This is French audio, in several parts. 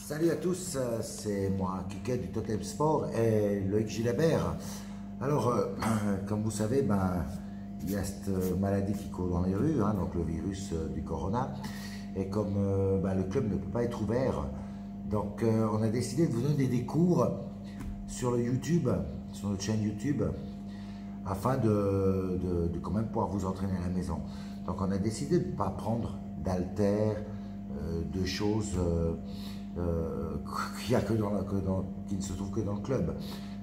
Salut à tous, c'est moi, Kiké du Totem Sport et Loïc Gilabert. Alors, comme vous savez, il y a cette maladie qui court dans les rues, donc le virus du corona. Et comme le club ne peut pas être ouvert, donc on a décidé de vous donner des cours sur le YouTube, sur notre chaîne YouTube, afin de quand même pouvoir vous entraîner à la maison. Donc on a décidé de ne pas prendre d'haltères, de choses qui ne se trouvent que dans le club.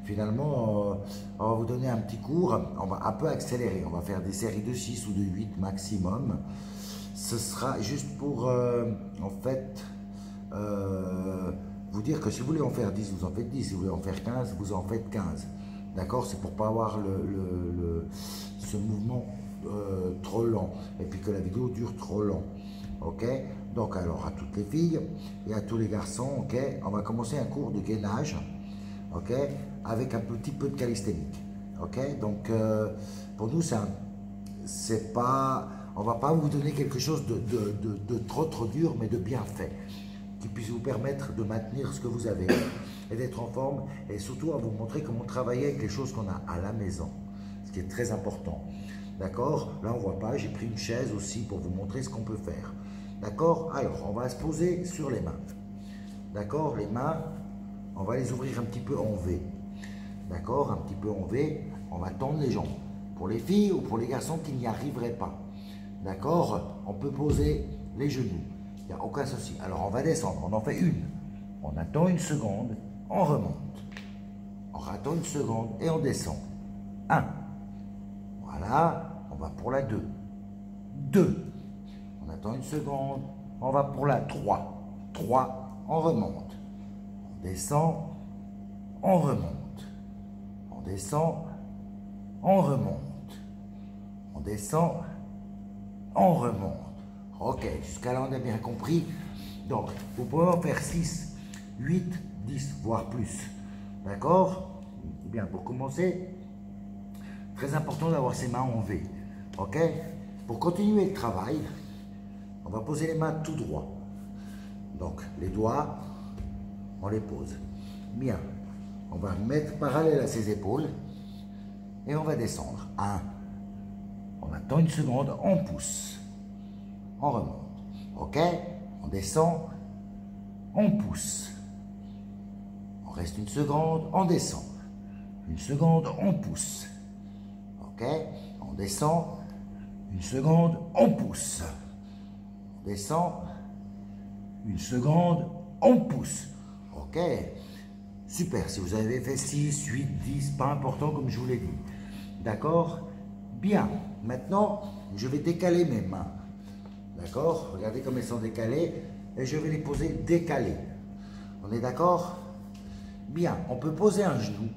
Finalement, on va vous donner un petit cours, on va un peu accélérer, on va faire des séries de 6 ou de 8 maximum. Ce sera juste pour, vous dire que si vous voulez en faire 10, vous en faites 10, si vous voulez en faire 15, vous en faites 15. D'accord? C'est pour pas avoir ce mouvement trop lent, et puis que la vidéo dure trop lent. Ok? Donc alors à toutes les filles et à tous les garçons, ok, on va commencer un cours de gainage, ok, avec un petit peu de calisthénique, ok. Donc pour nous c'est pas, on va pas vous donner quelque chose de trop dur, mais de bien fait, qui puisse vous permettre de maintenir ce que vous avez et d'être en forme, et surtout à vous montrer comment travailler avec les choses qu'on a à la maison, ce qui est très important. D'accord? Là on voit pas, j'ai pris une chaise aussi pour vous montrer ce qu'on peut faire. D'accord? Alors, on va se poser sur les mains. D'accord? Les mains, on va les ouvrir un petit peu en V. D'accord? Un petit peu en V. On va tendre les jambes. Pour les filles ou pour les garçons qui n'y arriveraient pas. D'accord? On peut poser les genoux. Il n'y a aucun souci. Alors, on va descendre. On en fait une. On attend une seconde. On remonte. On attend une seconde et on descend. 1. Voilà. On va pour la 2. 2. On attend une seconde, on va pour la 3. 3, on remonte. On descend, on remonte. On descend, on remonte. On descend, on remonte. Ok, jusqu'à là on a bien compris. Donc, vous pouvez en faire 6, 8, 10, voire plus. D'accord? Bien, pour commencer, très important d'avoir ses mains en V. Ok? Pour continuer le travail, on va poser les mains tout droit. Donc, les doigts, on les pose. Bien. On va mettre parallèle à ses épaules et on va descendre. 1. On attend une seconde, on pousse. On remonte. Ok? On descend, on pousse. On reste une seconde, on descend. Une seconde, on pousse. Ok? On descend. Une seconde, on pousse. Descend, une seconde, on pousse. Ok, super, si vous avez fait 6, 8, 10, pas important comme je vous l'ai dit. D'accord? Bien, maintenant, je vais décaler mes mains. D'accord? Regardez comme elles sont décalées et je vais les poser décalées. On est d'accord? Bien, on peut poser un genou.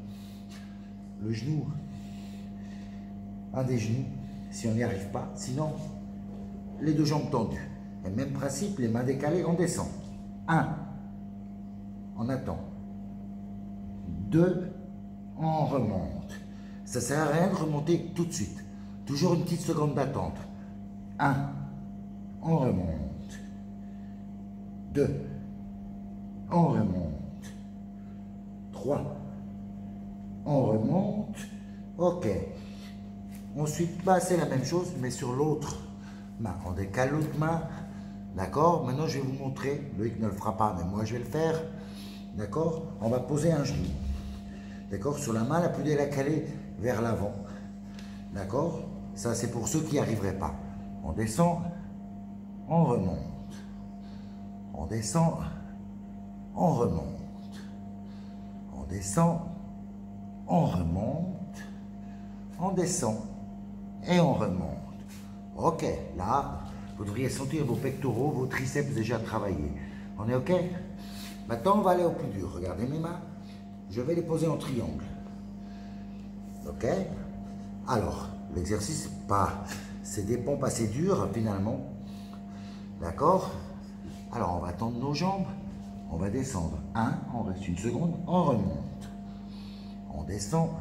Le genou, un des genoux, si on n'y arrive pas. Sinon, les deux jambes tendues. Et même principe, les mains décalées, on descend. 1, on attend. 2, on remonte. Ça ne sert à rien de remonter tout de suite. Toujours une petite seconde d'attente. 1, on remonte. 2, on remonte. 3, on remonte. Ok. Ensuite, c'est la même chose, mais sur l'autre main. On décale l'autre main. D'accord? Maintenant, je vais vous montrer. Loïc ne le fera pas, mais moi, je vais le faire. D'accord? On va poser un genou. D'accord? Sur la main la plus décalée vers l'avant. D'accord? Ça, c'est pour ceux qui n'y arriveraient pas. On descend, on remonte. On descend, on remonte. On descend, on remonte. On descend et on remonte. Ok, là, vous devriez sentir vos pectoraux, vos triceps déjà travaillés. On est ok? Maintenant, on va aller au plus dur. Regardez mes mains. Je vais les poser en triangle. Ok? Alors, l'exercice, c'est des pompes assez dures, finalement. D'accord? Alors, on va tendre nos jambes. On va descendre. 1, on reste une seconde. On remonte. On descend.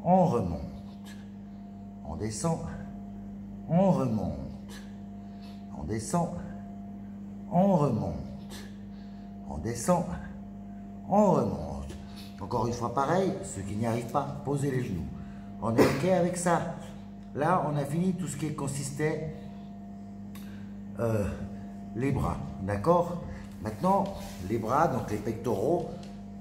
On remonte. On descend. On remonte. On descend, on remonte. On descend, on remonte. Encore une fois pareil, ceux qui n'y arrivent pas, posez les genoux. On est OK avec ça. Là, on a fini tout ce qui consistait les bras, d'accord? Maintenant, les bras, donc les pectoraux,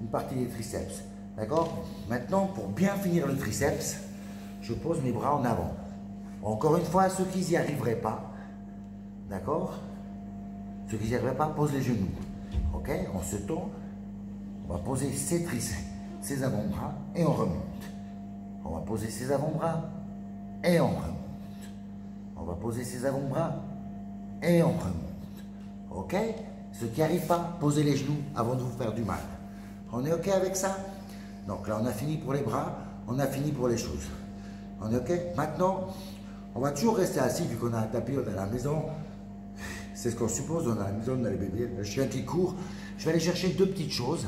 une partie des triceps, d'accord? Maintenant, pour bien finir le triceps, je pose mes bras en avant. Encore une fois, ceux qui n'y arriveraient pas, d'accord? Ceux qui n'y arriveraient pas, posent les genoux, ok? On se tourne, on va poser ses triceps, ses avant-bras et on remonte. On va poser ses avant-bras et on remonte. On va poser ses avant-bras et on remonte. Ok? Ceux qui n'y arrivent pas, posez les genoux avant de vous faire du mal. On est OK avec ça? Donc là, on a fini pour les bras, on a fini pour les choses. On est OK? Maintenant, on va toujours rester assis vu qu'on a un tapis, on est à la maison. C'est ce qu'on suppose, on a la maison, on a les bébés, le chien qui court. Je vais aller chercher deux petites choses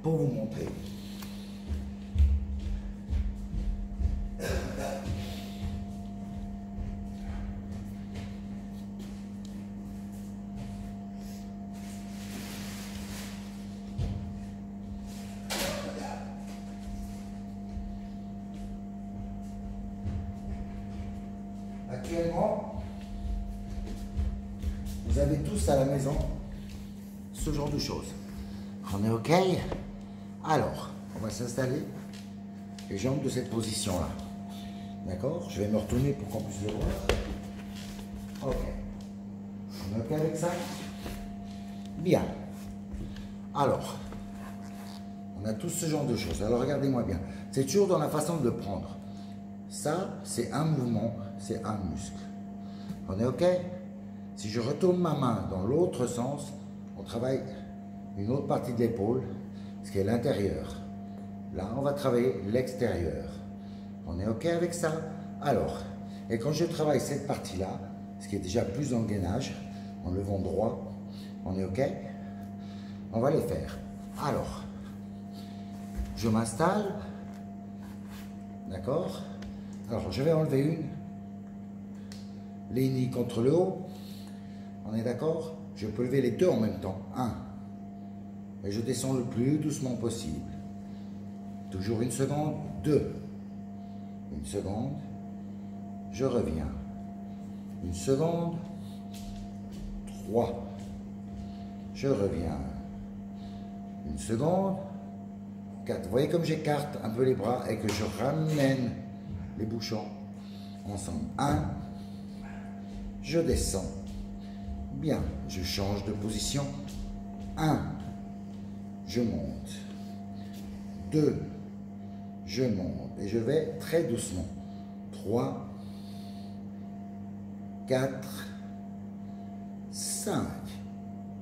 pour vous montrer. Actuellement, vous avez tous à la maison ce genre de choses. On est OK? Alors, on va s'installer les jambes de cette position-là. D'accord? Je vais me retourner pour qu'on puisse le voir. OK. On est OK avec ça? Bien. Alors, on a tous ce genre de choses. Alors, regardez-moi bien. C'est toujours dans la façon de le prendre. Ça, c'est un mouvement, c'est un muscle. On est OK? Si je retourne ma main dans l'autre sens, on travaille une autre partie de l'épaule, ce qui est l'intérieur. Là, on va travailler l'extérieur. On est OK avec ça? Alors, et quand je travaille cette partie-là, ce qui est déjà plus en gainage, en levant droit, on est OK? On va les faire. Alors, je m'installe. D'accord? Alors, je vais enlever une. Les nids contre le haut. On est d'accord? Je peux lever les deux en même temps. Un. Et je descends le plus doucement possible. Toujours une seconde. Deux. Une seconde. Je reviens. Une seconde. Trois. Je reviens. Une seconde. 4. Vous voyez comme j'écarte un peu les bras et que je ramène les bouchons ensemble. 1. Je descends. Bien. Je change de position. 1. Je monte. 2. Je monte. Et je vais très doucement. 3. 4. 5.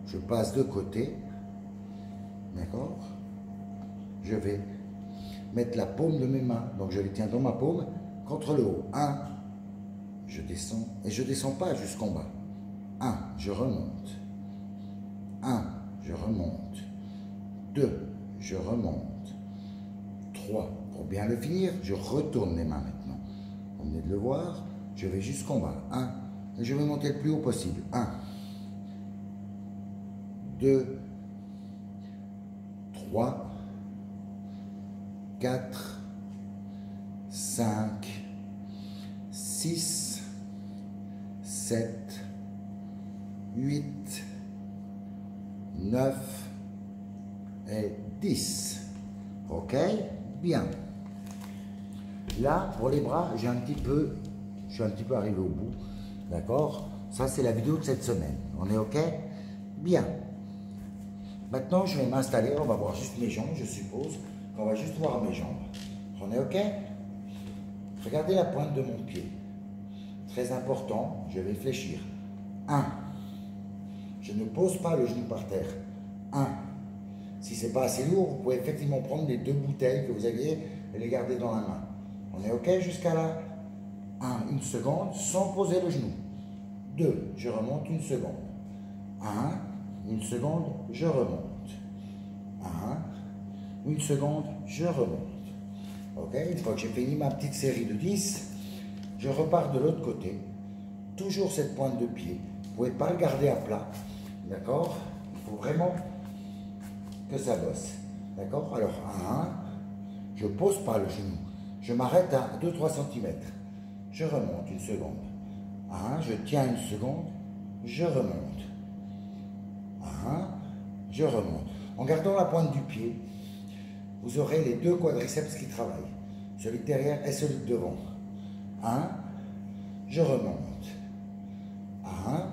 Je passe de côté. D'accord? Je vais mettre la paume de mes mains, donc je les tiens dans ma paume, contre le haut. 1, je descends, et je ne descends pas jusqu'en bas. 1, je remonte. 1, je remonte. 2, je remonte. 3, pour bien le finir, je retourne les mains maintenant. Vous venez de le voir, je vais jusqu'en bas. 1, et je vais monter le plus haut possible. 1, 2, 3, 4, 5, 6, 7, 8, 9 et 10. OK? Bien. Là, pour les bras, je suis un petit peu arrivé au bout. D'accord? Ça, c'est la vidéo de cette semaine. On est OK? Bien. Maintenant, je vais m'installer. On va voir juste mes jambes, je suppose. On va juste voir mes jambes. On est OK? Regardez la pointe de mon pied. Très important, je vais fléchir. 1. Je ne pose pas le genou par terre. 1. Si ce n'est pas assez lourd, vous pouvez effectivement prendre les deux bouteilles que vous aviez et les garder dans la main. On est OK jusqu'à là? 1. Une seconde, sans poser le genou. 2. Je remonte une seconde. 1. Une seconde, je remonte. 1. Une seconde, je remonte. OK? Une fois que j'ai fini ma petite série de 10, je repars de l'autre côté. Toujours cette pointe de pied. Vous ne pouvez pas le garder à plat. D'accord? Il faut vraiment que ça bosse. D'accord? Alors, à 1, je pose pas le genou. Je m'arrête à 2-3 cm. Je remonte une seconde. À 1, je tiens une seconde. Je remonte. À 1, je remonte. En gardant la pointe du pied, vous aurez les deux quadriceps qui travaillent. Celui de derrière et celui de devant. 1, je remonte. 1,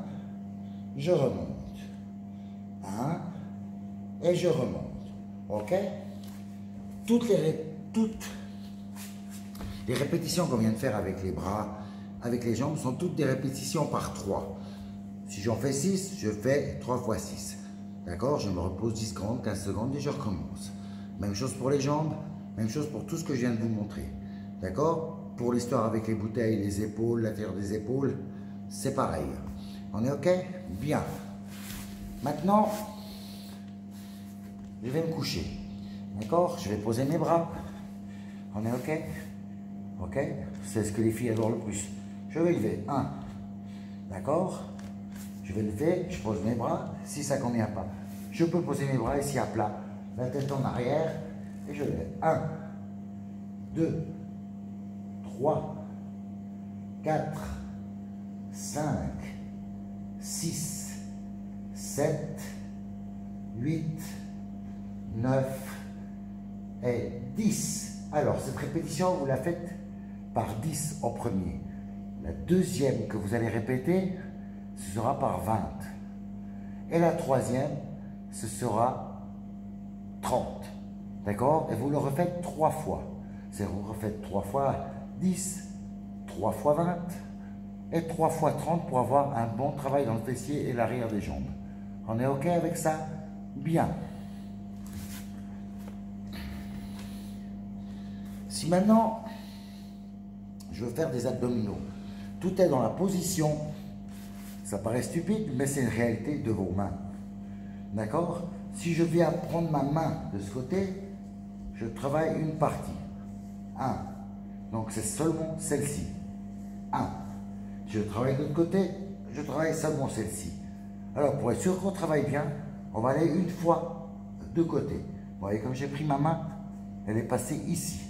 je remonte. 1, et je remonte. Ok? Toutes les répétitions qu'on vient de faire avec les bras, avec les jambes, sont toutes des répétitions par 3. Si j'en fais 6, je fais 3 fois 6. D'accord? Je me repose 10 secondes, 15 secondes et je recommence. Même chose pour les jambes, même chose pour tout ce que je viens de vous montrer. D'accord? Pour l'histoire avec les bouteilles, les épaules, l'intérieur des épaules, c'est pareil. On est OK? Bien. Maintenant, je vais me coucher. D'accord? Je vais poser mes bras. On est OK? OK? C'est ce que les filles adorent le plus. Je vais lever. 1. D'accord? Je vais lever, je pose mes bras. Si ça ne convient pas, je peux poser mes bras ici à plat. La tête en arrière. Et je lève. 1, 2, 3, 4, 5, 6, 7, 8, 9 et 10. Alors, cette répétition, vous la faites par 10 en premier. La deuxième que vous allez répéter, ce sera par 20. Et la troisième, ce sera 30. D'accord? Et vous le refaites 3 fois. C'est vous refaites 3 fois 10, 3 fois 20 et 3 fois 30 pour avoir un bon travail dans le fessier et l'arrière des jambes. On est OK avec ça? Bien. Si maintenant, je veux faire des abdominaux, tout est dans la position, ça paraît stupide, mais c'est une réalité de vos mains. D'accord? Si je viens prendre ma main de ce côté, je travaille une partie. 1. Donc c'est seulement celle-ci. 1. Je travaille de l'autre côté, je travaille seulement celle-ci. Alors pour être sûr qu'on travaille bien, on va aller une fois de côté. Vous voyez comme j'ai pris ma main, elle est passée ici.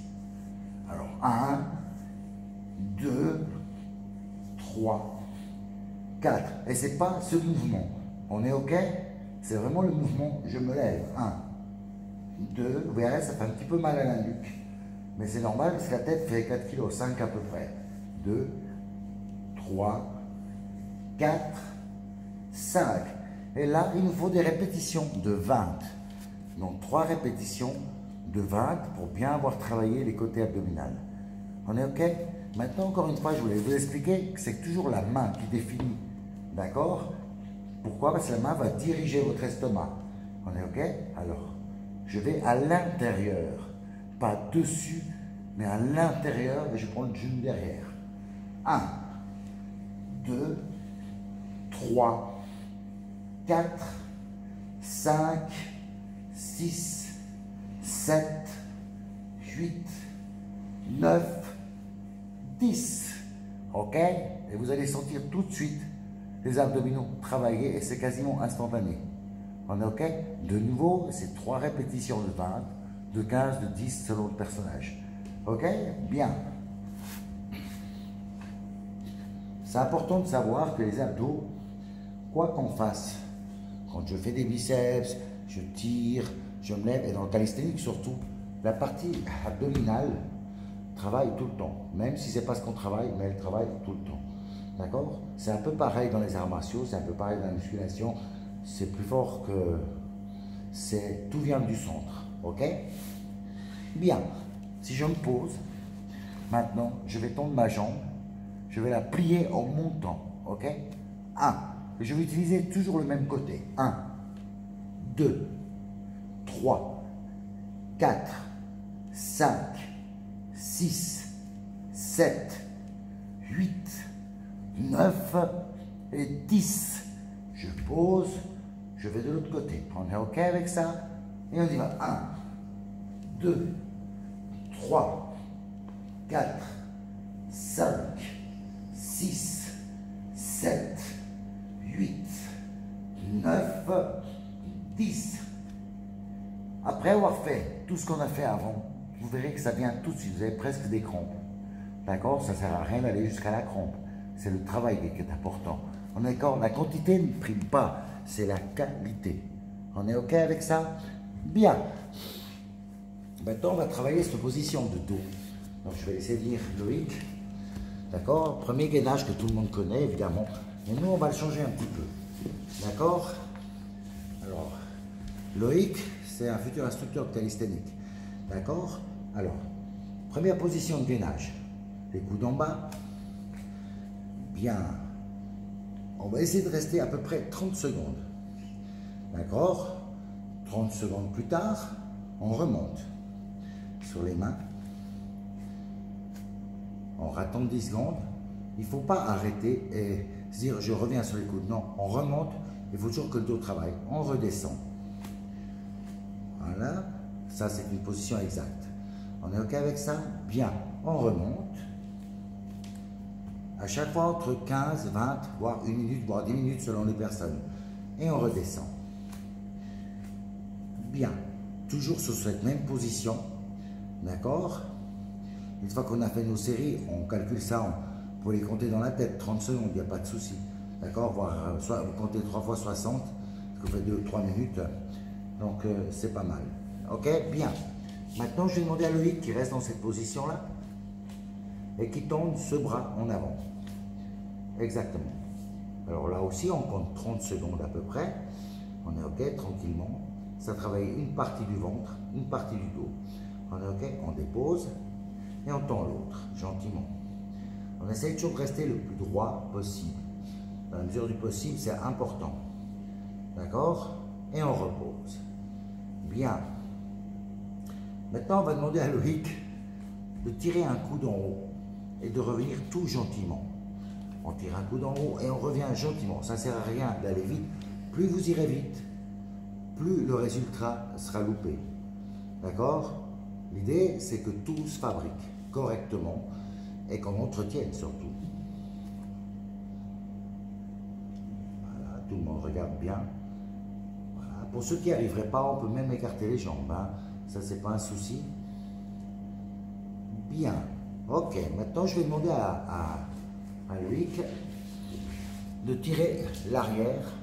Alors 1, 2, 3, 4. Et ce n'est pas ce mouvement. On est OK? C'est vraiment le mouvement, je me lève. 1, 2, vous verrez, ça fait un petit peu mal à la nuque. Mais c'est normal parce que la tête fait 4 kg, 5 à peu près. 2, 3, 4, 5. Et là, il nous faut des répétitions de 20. Donc 3 répétitions de 20 pour bien avoir travaillé les côtés abdominaux. On est OK? Maintenant, encore une fois, je voulais vous expliquer que c'est toujours la main qui définit. D'accord? Pourquoi? Parce que la main va diriger votre estomac. On est OK? Alors, je vais à l'intérieur. Pas dessus, mais à l'intérieur. Et je prends le genou derrière. 1, 2, 3, 4, 5, 6, 7, 8, 9, 10. OK? Et vous allez sentir tout de suite les abdominaux travailler et c'est quasiment instantané. On est OK? De nouveau, c'est 3 répétitions de 20, de 15, de 10 selon le personnage. OK? Bien. C'est important de savoir que les abdos, quoi qu'on fasse, quand je fais des biceps, je tire, je me lève, et dans le calisthénique surtout, la partie abdominale travaille tout le temps. Même si ce n'est pas ce qu'on travaille, mais elle travaille tout le temps. D'accord? C'est un peu pareil dans les arts martiaux, c'est un peu pareil dans la musculation. C'est plus fort que... Tout vient du centre. OK? Bien. Si je me pose, maintenant, je vais tendre ma jambe. Je vais la plier en montant. OK? 1. Je vais utiliser toujours le même côté. 1, 2, 3, 4, 5, 6, 7, 8, 9 et 10. Je pose, je vais de l'autre côté. On est OK avec ça? Et on y va. 1, 2, 3, 4, 5, 6, 7, 8, 9, 10. Après avoir fait tout ce qu'on a fait avant, vous verrez que ça vient tout de suite, vous avez presque des crampes. D'accord? Ça ne sert à rien d'aller jusqu'à la crampe. C'est le travail qui est important. On est d'accord? La quantité ne prime pas, c'est la qualité. On est OK avec ça? Bien. Maintenant, on va travailler cette position de dos. Donc, je vais essayer de lire Loïc. D'accord? Premier gainage que tout le monde connaît, évidemment. Mais nous, on va le changer un petit peu. D'accord? Alors, Loïc, c'est un futur instructeur de calisthénique. D'accord? Alors, première position de gainage. Les coudes en bas. Bien. On va essayer de rester à peu près 30 secondes. D'accord? 30 secondes plus tard, on remonte sur les mains. On rattend 10 secondes. Il ne faut pas arrêter et se dire je reviens sur les coudes. Non, on remonte. Il faut toujours que le dos travaille. On redescend. Voilà. Ça, c'est une position exacte. On est OK avec ça? Bien. On remonte. À chaque fois entre 15, 20, voire 1 minute, voire 10 minutes selon les personnes. Et on redescend. Bien. Toujours sur cette même position. D'accord? Une fois qu'on a fait nos séries, on calcule ça pour les compter dans la tête, 30 secondes, il n'y a pas de souci. D'accord? Soit vous comptez 3 fois 60, vous faites 2-3 minutes. Donc, c'est pas mal. OK? Bien. Maintenant, je vais demander à Loïc qui reste dans cette position-là et qui tende ce bras en avant. Exactement. Alors là aussi, on compte 30 secondes à peu près. On est OK, tranquillement. Ça travaille une partie du ventre, une partie du dos. On est OK, on dépose et on tend l'autre, gentiment. On essaye toujours de rester le plus droit possible. Dans la mesure du possible, c'est important. D'accord? Et on repose. Bien. Maintenant, on va demander à Loïc de tirer un coup d'en haut et de revenir tout gentiment. On tire un coup d'en haut et on revient gentiment. Ça ne sert à rien d'aller vite. Plus vous irez vite, plus le résultat sera loupé. D'accord? L'idée, c'est que tout se fabrique correctement et qu'on entretienne surtout. Voilà, tout le monde regarde bien. Voilà. Pour ceux qui n'y arriveraient pas, on peut même écarter les jambes. Hein. Ça, c'est pas un souci. Bien. Ok, maintenant, je vais demander à Loïc de tirer l'arrière.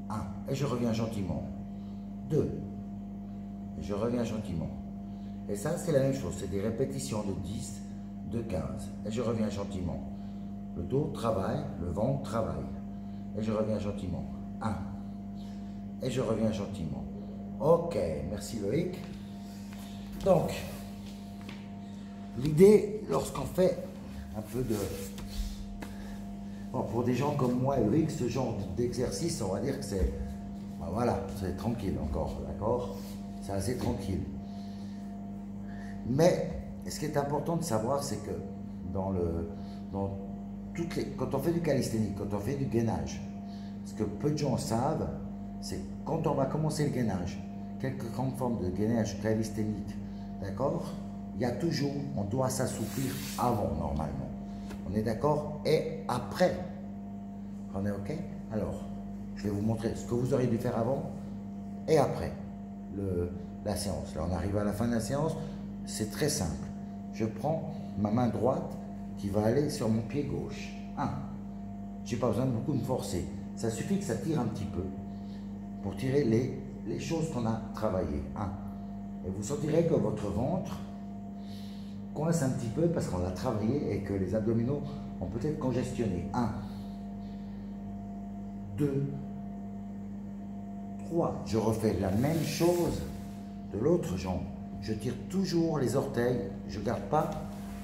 1. Et je reviens gentiment. 2. Et je reviens gentiment. Et ça, c'est la même chose. C'est des répétitions de 10, de 15. Et je reviens gentiment. Le dos travaille, le ventre travaille. Et je reviens gentiment. 1. Et je reviens gentiment. Ok, merci Loïc. Donc, l'idée, lorsqu'on fait un peu de... Bon, pour des gens comme moi et Loïc, ce genre d'exercice, on va dire que c'est... Ben voilà, c'est tranquille encore, d'accord? C'est assez tranquille. Mais, ce qui est important de savoir, c'est que quand on fait du calisthénique, quand on fait du gainage, ce que peu de gens savent, c'est quand on va commencer le gainage, quelque grande forme de gainage calisthénique, d'accord? Il y a toujours, on doit s'assouplir avant normalement. On est d'accord? Et après, on est OK? Alors, je vais vous montrer ce que vous auriez dû faire avant et après la séance. Là, on arrive à la fin de la séance. C'est très simple. Je prends ma main droite qui va aller sur mon pied gauche. 1. Je n'ai pas besoin de beaucoup me forcer. Ça suffit que ça tire un petit peu pour tirer les choses qu'on a travaillées. 1. Et vous sentirez que votre ventre coince un petit peu parce qu'on l'a travaillé et que les abdominaux ont peut-être congestionné. 1. 2. 3. Je refais la même chose de l'autre jambe. Je tire toujours les orteils, je ne garde pas,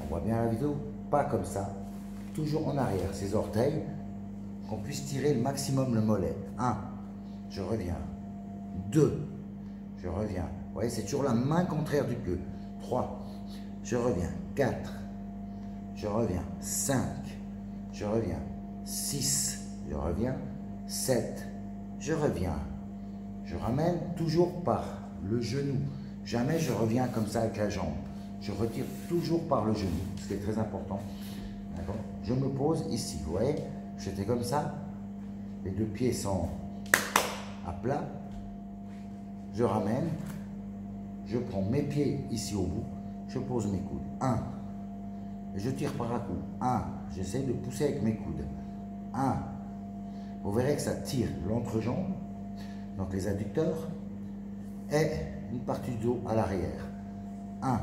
on voit bien la vidéo, pas comme ça, toujours en arrière, ces orteils, qu'on puisse tirer le maximum le mollet. 1, je reviens. 2, je reviens. Vous voyez, c'est toujours la main contraire du pied. 3, je reviens. 4, je reviens. 5, je reviens. 6, je reviens. 7, je reviens. Je ramène toujours par le genou. Jamais je reviens comme ça avec la jambe. Je retire toujours par le genou, ce qui est très important. Je me pose ici, vous voyez, j'étais comme ça. Les deux pieds sont à plat. Je ramène je prends mes pieds ici au bout, je pose mes coudes. 1, je tire par un coup. 1, j'essaie de pousser avec mes coudes. 1, vous verrez que ça tire l'entrejambe, donc les adducteurs, et une partie du dos à l'arrière. 1,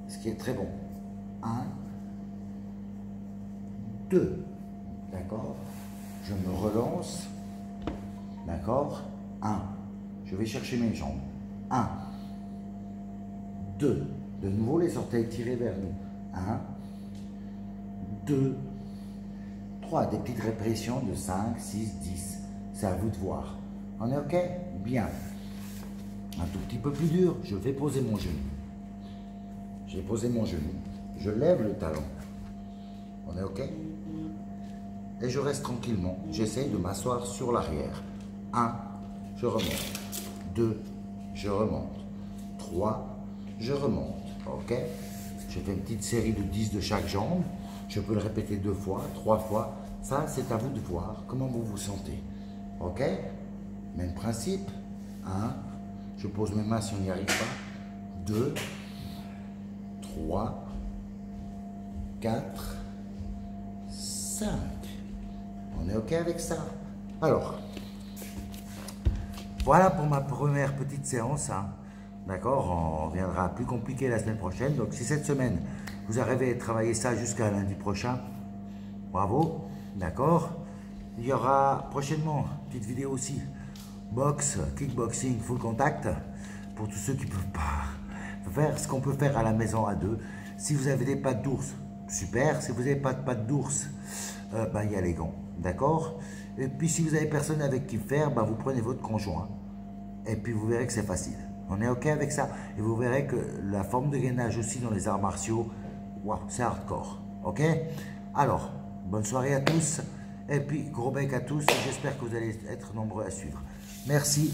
ce qui est très bon. 1, 2, d'accord? Je me relance, d'accord? 1, je vais chercher mes jambes. 1, 2, de nouveau les orteils tirés vers nous. 1, 2, 3, des petites répétitions de 5, 6, 10. C'est à vous de voir. On est OK? Bien. Un tout petit peu plus dur, je vais poser mon genou. J'ai posé mon genou, je lève le talon. On est OK? Et je reste tranquillement. J'essaye de m'asseoir sur l'arrière. 1, je remonte. 2, je remonte. 3, je remonte. OK? Je fais une petite série de 10 de chaque jambe. Je peux le répéter 2 fois, 3 fois. Ça, c'est à vous de voir comment vous vous sentez. OK? Même principe. 1, je pose mes mains si on n'y arrive pas. 2, 3, 4, 5. On est OK avec ça? Alors, voilà pour ma première petite séance. Hein. D'accord? On reviendra plus compliqué la semaine prochaine. Donc, si cette semaine, vous arrivez à travailler ça jusqu'à lundi prochain, bravo. D'accord? Il y aura prochainement une petite vidéo aussi. Boxe, kickboxing, full contact. Pour tous ceux qui ne peuvent pas faire ce qu'on peut faire à la maison à deux. Si vous avez des pattes d'ours, super. Si vous n'avez pas de pattes d'ours, il y a les gants. D'accord? Et puis si vous n'avez personne avec qui faire, vous prenez votre conjoint. Et puis vous verrez que c'est facile. On est OK avec ça. Et vous verrez que la forme de gainage aussi dans les arts martiaux, wow, c'est hardcore. OK? Alors, bonne soirée à tous. Et puis, gros bec à tous. J'espère que vous allez être nombreux à suivre. Merci.